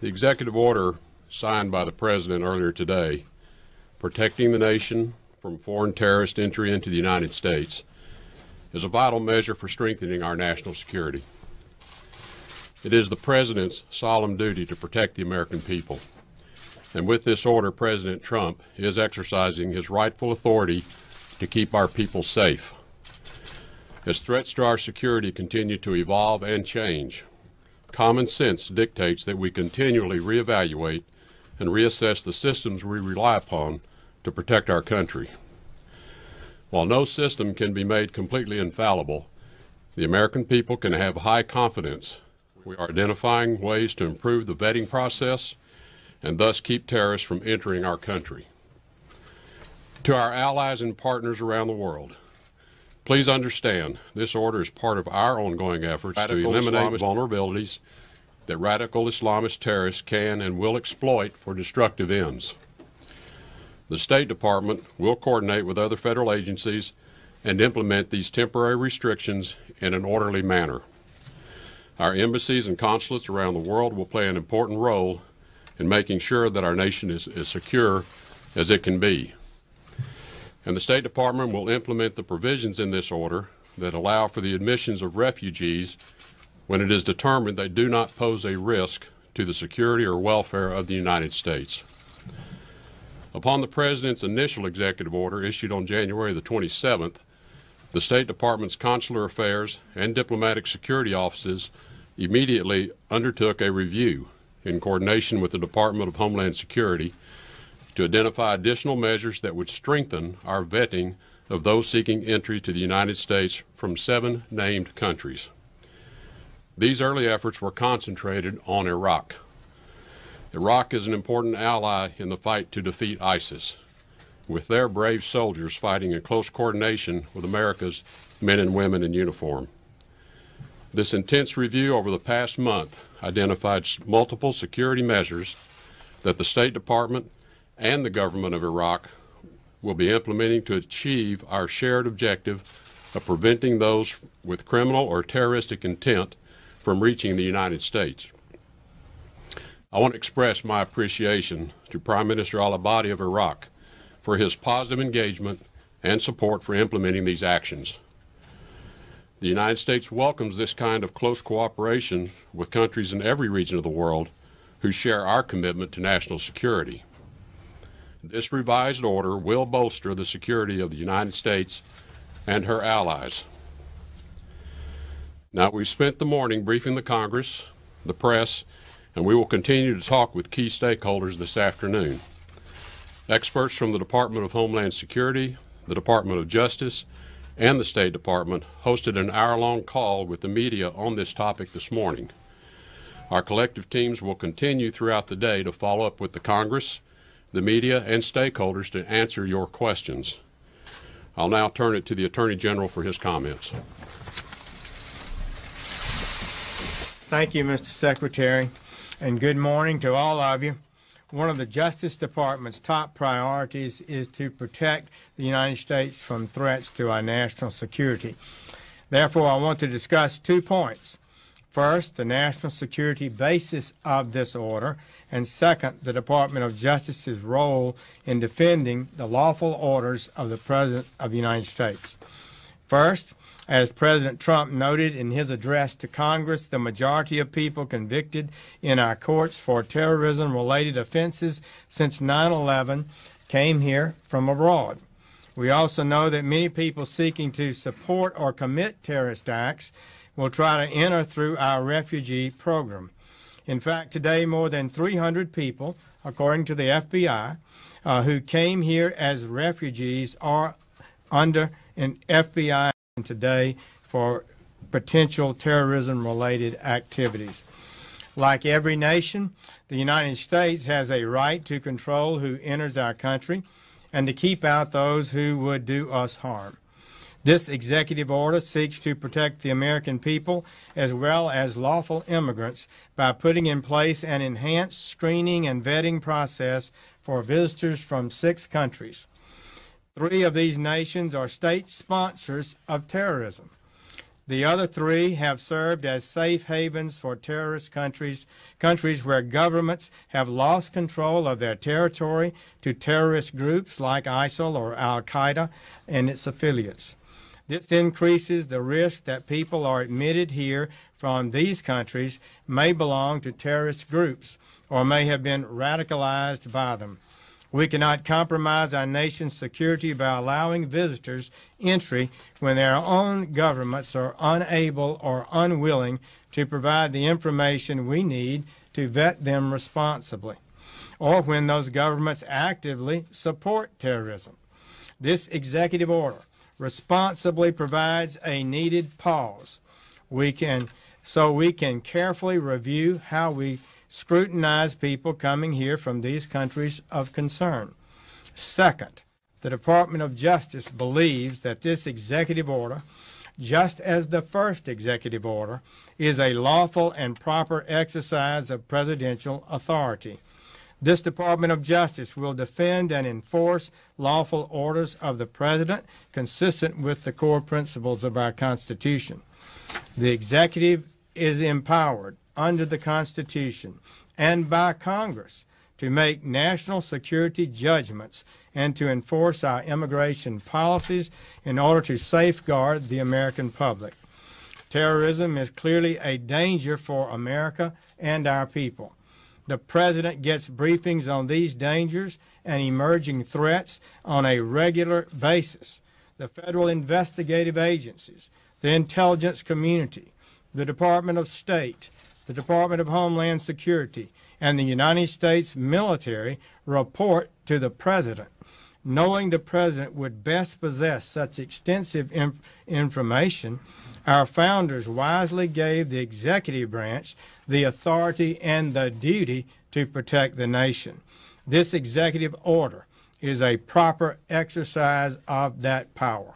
The executive order signed by the President earlier today, protecting the nation from foreign terrorist entry into the United States, is a vital measure for strengthening our national security. It is the President's solemn duty to protect the American people. And with this order, President Trump is exercising his rightful authority to keep our people safe. As threats to our security continue to evolve and change, common sense dictates that we continually reevaluate and reassess the systems we rely upon to protect our country. While no system can be made completely infallible, the American people can have high confidence we are identifying ways to improve the vetting process and thus keep terrorists from entering our country. To our allies and partners around the world, please understand this order is part of our ongoing efforts to eliminate vulnerabilities that radical Islamist terrorists can and will exploit for destructive ends. The State Department will coordinate with other federal agencies and implement these temporary restrictions in an orderly manner. Our embassies and consulates around the world will play an important role in making sure that our nation is as secure as it can be. And the State Department will implement the provisions in this order that allow for the admissions of refugees when it is determined they do not pose a risk to the security or welfare of the United States. Upon the President's initial executive order issued on January the 27th, the State Department's Consular Affairs and Diplomatic Security offices immediately undertook a review in coordination with the Department of Homeland Security to identify additional measures that would strengthen our vetting of those seeking entry to the United States from 7 named countries. These early efforts were concentrated on Iraq. Iraq is an important ally in the fight to defeat ISIS, with their brave soldiers fighting in close coordination with America's men and women in uniform. This intense review over the past month identified multiple security measures that the State Department and the government of Iraq will be implementing to achieve our shared objective of preventing those with criminal or terroristic intent from reaching the United States. I want to express my appreciation to Prime Minister al-Abadi of Iraq for his positive engagement and support for implementing these actions. The United States welcomes this kind of close cooperation with countries in every region of the world who share our commitment to national security. This revised order will bolster the security of the United States and her allies. Now, we've spent the morning briefing the Congress, the press, and we will continue to talk with key stakeholders this afternoon. Experts from the Department of Homeland Security, the Department of Justice, and the State Department hosted an hour-long call with the media on this topic this morning. Our collective teams will continue throughout the day to follow up with the Congress, the media, and stakeholders to answer your questions. I'll now turn it to the Attorney General for his comments. Thank you, Mr. Secretary, and good morning to all of you. One of the Justice Department's top priorities is to protect the United States from threats to our national security. Therefore, I want to discuss 2 points. First, the national security basis of this order, and second, the Department of Justice's role in defending the lawful orders of the President of the United States. First, as President Trump noted in his address to Congress, the majority of people convicted in our courts for terrorism-related offenses since 9/11 came here from abroad. We also know that many people seeking to support or commit terrorist acts will try to enter through our refugee program. In fact, today more than 300 people, according to the FBI, who came here as refugees are under an FBI today for potential terrorism-related activities. Like every nation, the United States has a right to control who enters our country and to keep out those who would do us harm. This executive order seeks to protect the American people as well as lawful immigrants by putting in place an enhanced screening and vetting process for visitors from 6 countries. 3 of these nations are state sponsors of terrorism. The other three have served as safe havens for terrorist countries where governments have lost control of their territory to terrorist groups like ISIL or Al-Qaeda and its affiliates. This increases the risk that people are admitted here from these countries may belong to terrorist groups or may have been radicalized by them. We cannot compromise our nation's security by allowing visitors entry when their own governments are unable or unwilling to provide the information we need to vet them responsibly, or when those governments actively support terrorism. This executive order responsibly provides a needed pause. We can carefully review how we scrutinize people coming here from these countries of concern. Second, the Department of Justice believes that this executive order, just as the first executive order, is a lawful and proper exercise of presidential authority. This Department of Justice will defend and enforce lawful orders of the President consistent with the core principles of our Constitution. The executive is empowered under the Constitution and by Congress to make national security judgments and to enforce our immigration policies in order to safeguard the American public. Terrorism is clearly a danger for America and our people. The President gets briefings on these dangers and emerging threats on a regular basis. The federal investigative agencies, the intelligence community, the Department of State, the Department of Homeland Security, and the United States military report to the President. Knowing the President would best possess such extensive information, our founders wisely gave the executive branch the authority and the duty to protect the nation. This executive order is a proper exercise of that power.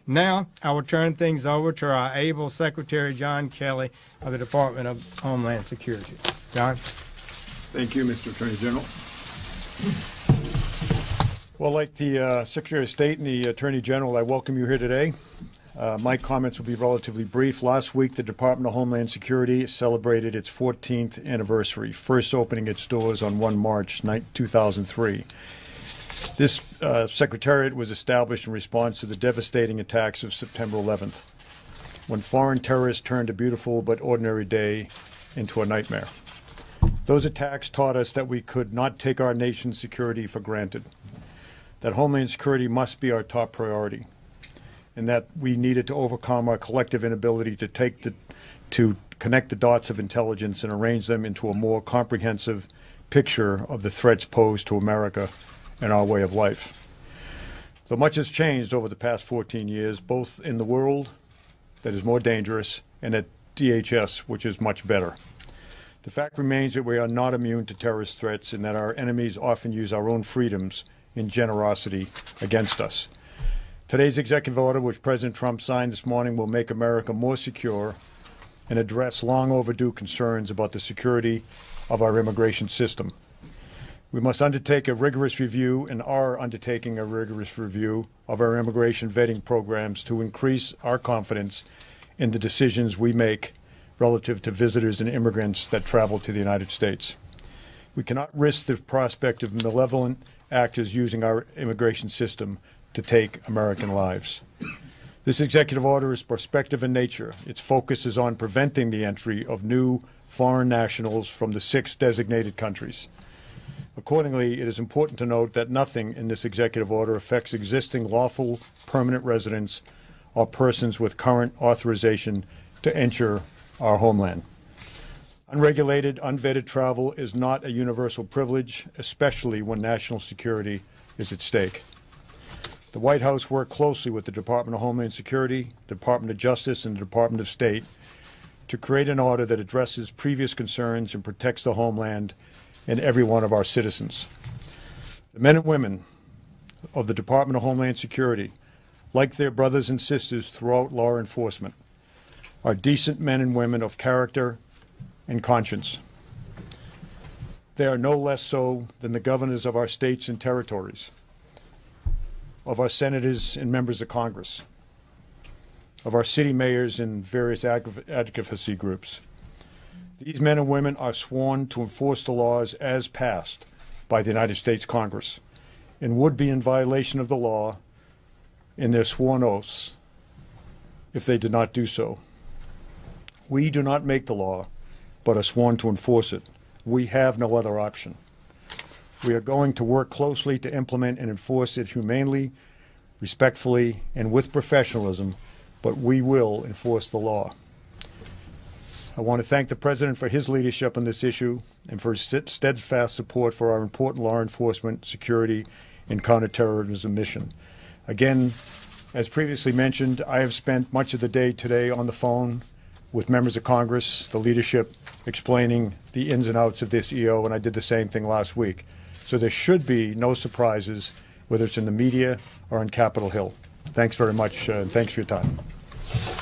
Now, I will turn things over to our able Secretary John Kelly of the Department of Homeland Security. John? Thank you, Mr. Attorney General. Well, like the Secretary of State and the Attorney General, I welcome you here today. My comments will be relatively brief. Last week, the Department of Homeland Security celebrated its 14th anniversary, first opening its doors on 1 March 2003. This Secretariat was established in response to the devastating attacks of September 11th, when foreign terrorists turned a beautiful but ordinary day into a nightmare. Those attacks taught us that we could not take our nation's security for granted, that Homeland Security must be our top priority, and that we needed to overcome our collective inability to connect the dots of intelligence and arrange them into a more comprehensive picture of the threats posed to America and our way of life. Though much has changed over the past 14 years, both in the world that is more dangerous and at DHS, which is much better. The fact remains that we are not immune to terrorist threats and that our enemies often use our own freedoms in generosity against us. Today's executive order, which President Trump signed this morning, will make America more secure and address long overdue concerns about the security of our immigration system. We must undertake a rigorous review and are undertaking a rigorous review of our immigration vetting programs to increase our confidence in the decisions we make relative to visitors and immigrants that travel to the United States. We cannot risk the prospect of malevolent actors using our immigration system to take American lives. This executive order is prospective in nature. Its focus is on preventing the entry of new foreign nationals from the 6 designated countries. Accordingly, it is important to note that nothing in this executive order affects existing lawful permanent residents or persons with current authorization to enter our homeland. Unregulated, unvetted travel is not a universal privilege, especially when national security is at stake. The White House worked closely with the Department of Homeland Security, the Department of Justice, and the Department of State to create an order that addresses previous concerns and protects the homeland and every one of our citizens. The men and women of the Department of Homeland Security, like their brothers and sisters throughout law enforcement, are decent men and women of character and conscience. They are no less so than the governors of our states and territories, of our senators and members of Congress, of our city mayors and various advocacy groups. These men and women are sworn to enforce the laws as passed by the United States Congress and would be in violation of the law in their sworn oaths if they did not do so. We do not make the law, but are sworn to enforce it. We have no other option. We are going to work closely to implement and enforce it humanely, respectfully, and with professionalism, but we will enforce the law. I want to thank the President for his leadership on this issue and for his steadfast support for our important law enforcement, security, and counterterrorism mission. Again, as previously mentioned, I have spent much of the day today on the phone with members of Congress, the leadership, explaining the ins and outs of this EO, and I did the same thing last week. So there should be no surprises, whether it's in the media or on Capitol Hill. Thanks very much, and thanks for your time.